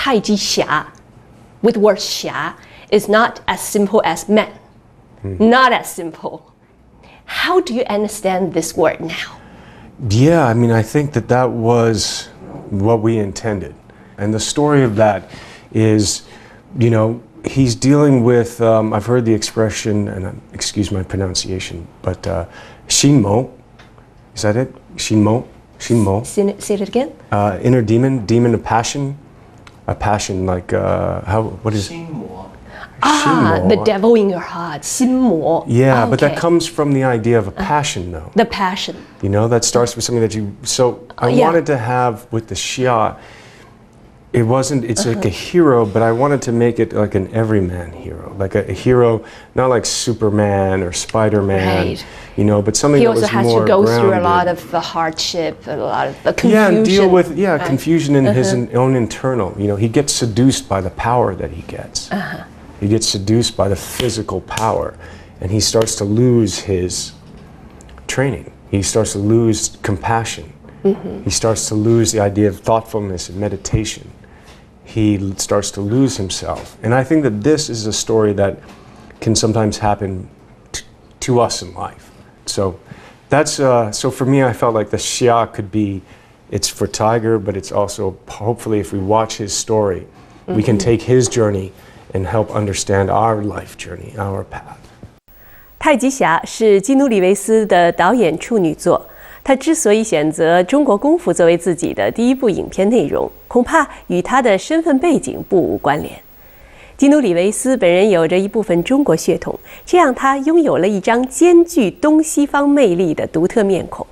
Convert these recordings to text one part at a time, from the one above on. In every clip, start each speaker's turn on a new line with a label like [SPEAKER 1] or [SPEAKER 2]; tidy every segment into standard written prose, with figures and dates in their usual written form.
[SPEAKER 1] 太极侠 with the word 侠 is not as simple as man. Not as simple. How do you understand this word now?
[SPEAKER 2] Yeah, I mean, I think that was what we intended. And the story of that is, he's dealing with, I've heard the expression, and excuse my pronunciation, but Shinmo, is that it? Shinmo?
[SPEAKER 1] Say it again.
[SPEAKER 2] Inner demon of passion. A passion like, what is it?
[SPEAKER 1] The devil in your heart, 心魔.
[SPEAKER 2] Yeah, but that comes from the idea of a passion, though.
[SPEAKER 1] The passion.
[SPEAKER 2] That starts with something that you. So I wanted to have with the Xia. It's like a hero, but I wanted to make it like an everyman hero, like a hero, not like Superman or Spider-Man,
[SPEAKER 1] right.
[SPEAKER 2] But something that was more grounded.
[SPEAKER 1] He also has to go through a lot of hardship, a lot of confusion.
[SPEAKER 2] Yeah, and deal with right. confusion in his own internal. He gets seduced by the power that he gets. He gets seduced by the physical power, and he starts to lose his training. He starts to lose compassion. He starts to lose the idea of thoughtfulness and meditation. He starts to lose himself. And I think that this is a story that can sometimes happen to us in life. So that's so for me, I felt like the Xia could be, it's for Tiger, but it's also hopefully if we watch his story, we can take his journey and help understand our life journey, our path.
[SPEAKER 1] 太极侠是基努里维斯的导演处女作。他之所以选择中国功夫作为自己的第一部影片内容，恐怕与他的身份背景不无关联。基努里维斯本人有着一部分中国血统，这让他拥有了一张兼具东西方魅力的独特面孔。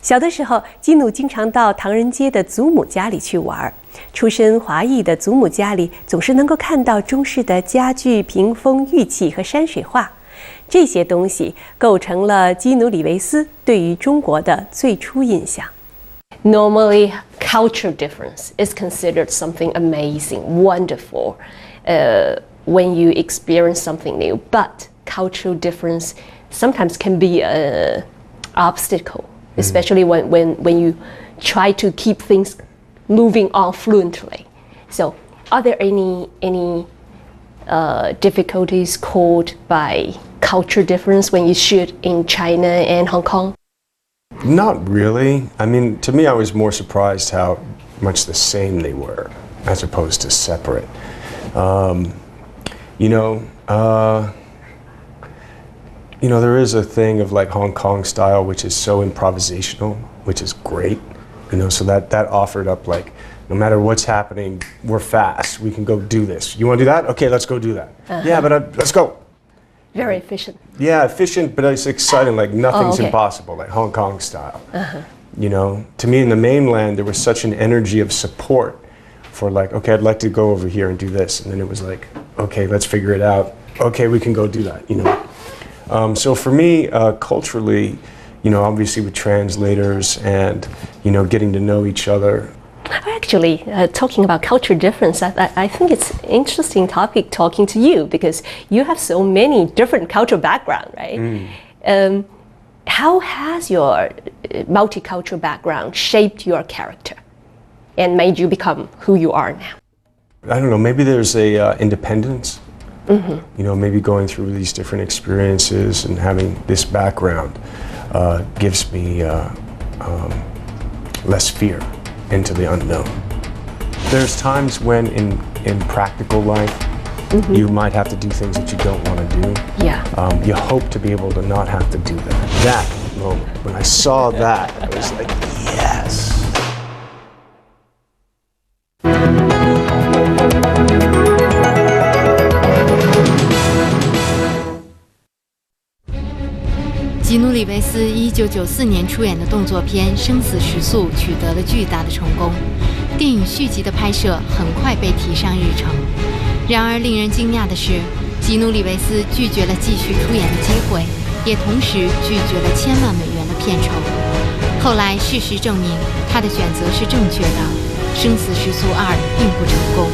[SPEAKER 1] 小的时候，基努经常到唐人街的祖母家里去玩。出身华裔的祖母家里总是能够看到中式的家具、屏风、玉器和山水画。这些东西构成了基努里维斯对于中国的最初印象。Normally, cultural difference is considered something amazing, wonderful, when you experience something new. But cultural difference sometimes can be an obstacle, especially when you try to keep things moving on fluently. So, are there any difficulties caused by culture difference when you shoot in China and Hong Kong?
[SPEAKER 2] Not really. I mean, to me, I was more surprised how much the same they were, as opposed to separate. There is a thing of like Hong Kong style, which is so improvisational, which is great. So that offered up like, no matter what's happening, we're fast. We can go do this. You want to do that? Okay, let's go do that. Yeah, but let's go.
[SPEAKER 1] Very efficient.
[SPEAKER 2] Yeah, efficient, but it's exciting. Like nothing's impossible, like Hong Kong style. To me in the mainland, there was such an energy of support for like, okay, I'd like to go over here and do this. And then it was like, okay, let's figure it out. Okay, we can go do that, So for me, culturally, obviously with translators and, getting to know each other.
[SPEAKER 1] Actually, talking about culture difference, I think it's an interesting topic talking to you because you have so many different cultural background, right? How has your multicultural background shaped your character and made you become who you are now?
[SPEAKER 2] I don't know, maybe there's a independence, maybe going through these different experiences and having this background gives me less fear into the unknown. There's times when in practical life, you might have to do things that you don't want to do.
[SPEAKER 1] Yeah.
[SPEAKER 2] You hope to be able to not have to do that. That moment, when I saw that, I was like, yes.
[SPEAKER 3] 基努里维斯1994年出演的动作片《生死时速》取得了巨大的成功，电影续集的拍摄很快被提上日程。然而，令人惊讶的是，基努里维斯拒绝了继续出演的机会，也同时拒绝了1000万美元的片酬。后来，事实证明他的选择是正确的，《生死时速2》并不成功。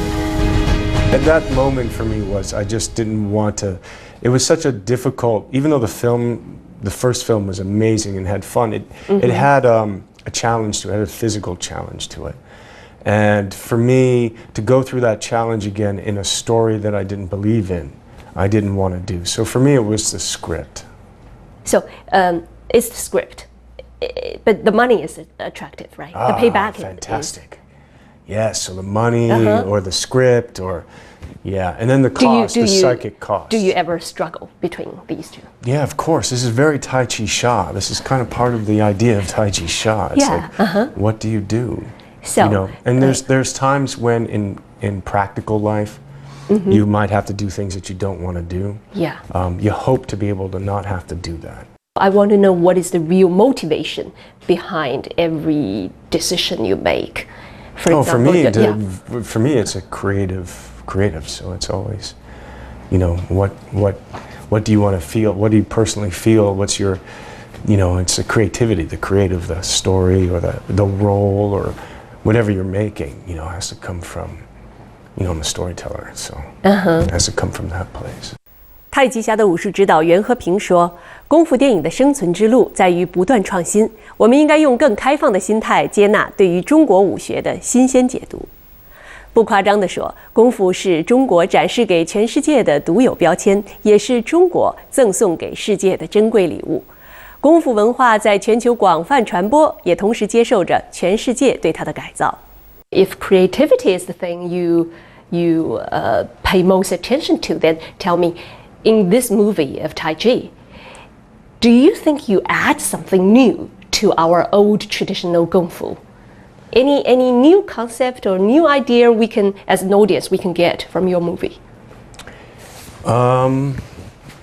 [SPEAKER 2] And that moment for me was I just didn't want to. It was such a difficult, even though the first film was amazing and had fun. It had a challenge to it, had a physical challenge to it. And for me, to go through that challenge again in a story that I didn't believe in, I didn't want to do. So for me, it was the script.
[SPEAKER 1] So it's the script, but the money is attractive, right? The payback
[SPEAKER 2] fantastic. Yes, so the money or the script or, yeah, and then the cost, the psychic cost.
[SPEAKER 1] Do you ever struggle between these two?
[SPEAKER 2] Yeah, of course. This is very Tai Chi Sha. This is kind of part of the idea of Tai Chi Sha. It's like, what do you do?
[SPEAKER 1] So,
[SPEAKER 2] you know, and there's times when in practical life, you might have to do things that you don't want to do.
[SPEAKER 1] Yeah.
[SPEAKER 2] You hope to be able to not have to do that.
[SPEAKER 1] I want to know what is the real motivation behind every decision you make. For example,
[SPEAKER 2] for me, it's a creative. So it's always, you know, what do you want to feel? What do you personally feel? What's your, you know, it's the creativity, the creative, the story or the role or whatever you're making, you know, has to come from, you know, I'm a storyteller, so it has to come from that place.
[SPEAKER 1] 太极侠的武术指导袁和平说：“功夫电影的生存之路在于不断创新，我们应该用更开放的心态接纳对于中国武学的新鲜解读。”不夸张地说，功夫是中国展示给全世界的独有标签，也是中国赠送给世界的珍贵礼物。功夫文化在全球广泛传播，也同时接受着全世界对它的改造。If creativity is the thing you pay most attention to, then tell me, in this movie of Tai Chi, do you think you add something new to our old traditional Kung Fu? Any new concept or new idea we can, as an audience, we can get from your movie?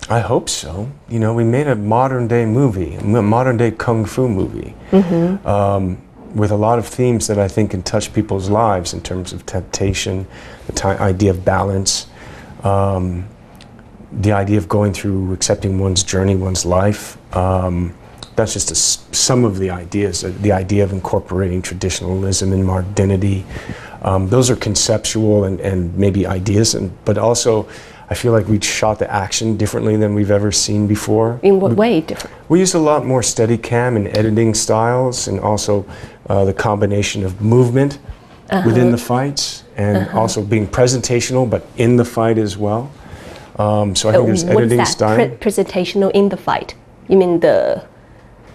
[SPEAKER 2] I hope so. You know, we made a modern day movie, a modern day Kung Fu movie, with a lot of themes that I think can touch people's lives in terms of temptation, the idea of balance, the idea of going through accepting one's journey, one's life. That's just some of the ideas. The idea of incorporating traditionalism and modernity. Those are conceptual and maybe ideas, but also I feel like we shot the action differently than we've ever seen before.
[SPEAKER 1] In what way different?
[SPEAKER 2] We used a lot more Steadicam and editing styles, and also the combination of movement within the fights, and also being presentational, but in the fight as well. So I think there's editing style.
[SPEAKER 1] Presentational in the fight? You mean the?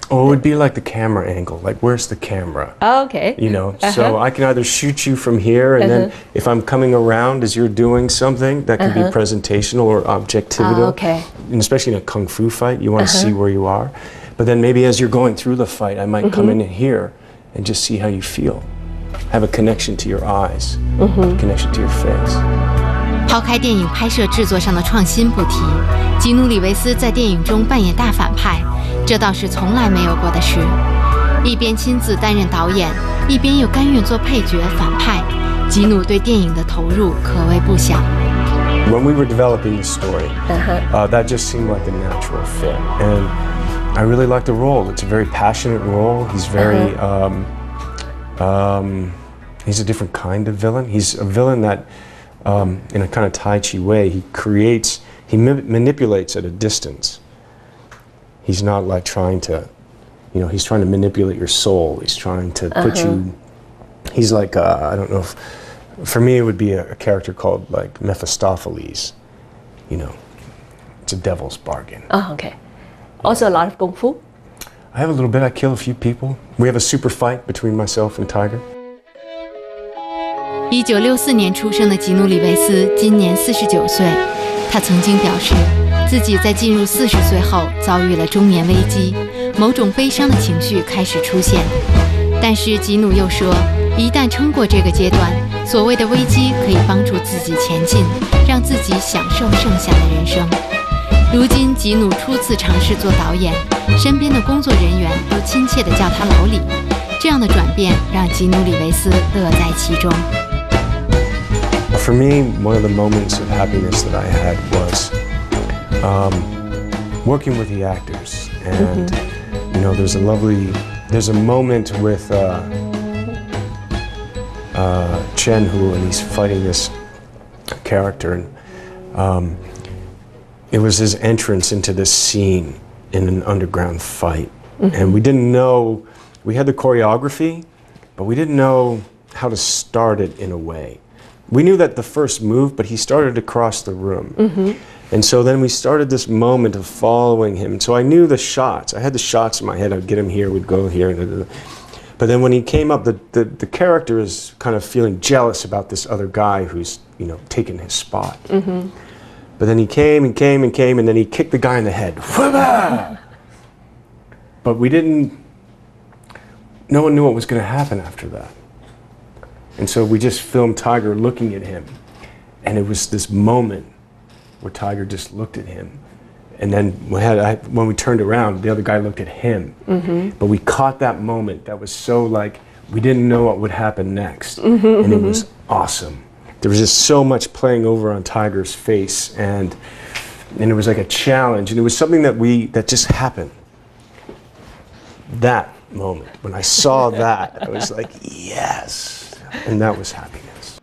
[SPEAKER 2] Oh, it would be like the camera angle. Like, where's the camera?
[SPEAKER 1] Oh, okay.
[SPEAKER 2] You know, so I can either shoot you from here, and then if I'm coming around as you're doing something, that can be presentational or objectivity.
[SPEAKER 1] Okay.
[SPEAKER 2] And especially in a kung fu fight, you want to see where you are. But then maybe as you're going through the fight, I might come in here and just see how you feel. Have a connection to your eyes, connection to your face.
[SPEAKER 3] 抛开电影拍摄制作上的创新不提，基努里维斯在电影中扮演大反派，这倒是从来没有过的事。一边亲自担任导演，一边又甘愿做配角反派，基努对电影的投入可谓不小。
[SPEAKER 2] When we were developing the story, that just seemed like a natural fit, and I really liked the role. It's a very passionate role. He's very, he's a different kind of villain. He's a villain that, in a kind of Tai Chi way, he manipulates at a distance. He's not like trying to, you know, he's trying to manipulate your soul. He's trying to put you, he's like, I don't know if, for me it would be a character called like Mephistopheles. You know, it's a devil's bargain.
[SPEAKER 1] Oh, okay. Also a lot of Kung Fu?
[SPEAKER 2] I have a little bit. I kill a few people. We have a super fight between myself and Tiger.
[SPEAKER 3] 1964年出生的基努里维斯今年49岁，他曾经表示自己在进入40岁后遭遇了中年危机，某种悲伤的情绪开始出现。但是基努又说，一旦撑过这个阶段，所谓的危机可以帮助自己前进，让自己享受剩下的人生。如今基努初次尝试做导演，身边的工作人员都亲切地叫他老李，这样的转变让基努里维斯乐在其中。
[SPEAKER 2] For me, one of the moments of happiness that I had was working with the actors, and you know, there's a moment with Chen Hu, and he's fighting this character, and it was his entrance into this scene in an underground fight, and we didn't know, we had the choreography, but we didn't know how to start it in a way. We knew that the first move, but he started to cross the room. And so then we started this moment of following him. So I knew the shots. I had the shots in my head. I'd get him here, we'd go here. But then when he came up, the character is kind of feeling jealous about this other guy who's, you know, taken his spot. But then he came, and then he kicked the guy in the head. But no one knew what was going to happen after that. And so we just filmed Tiger looking at him. And it was this moment where Tiger just looked at him. And then when we turned around, the other guy looked at him. But we caught that moment that was so like, we didn't know what would happen next. And it was awesome. There was just so much playing over on Tiger's face. And it was like a challenge. And it was something that just happened. That moment, when I saw that, I was like, yes. And that was happiness.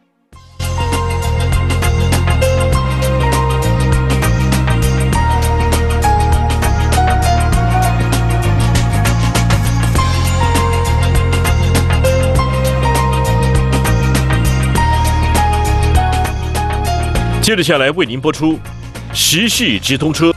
[SPEAKER 4] 接着下来为您播出《时事直通车》。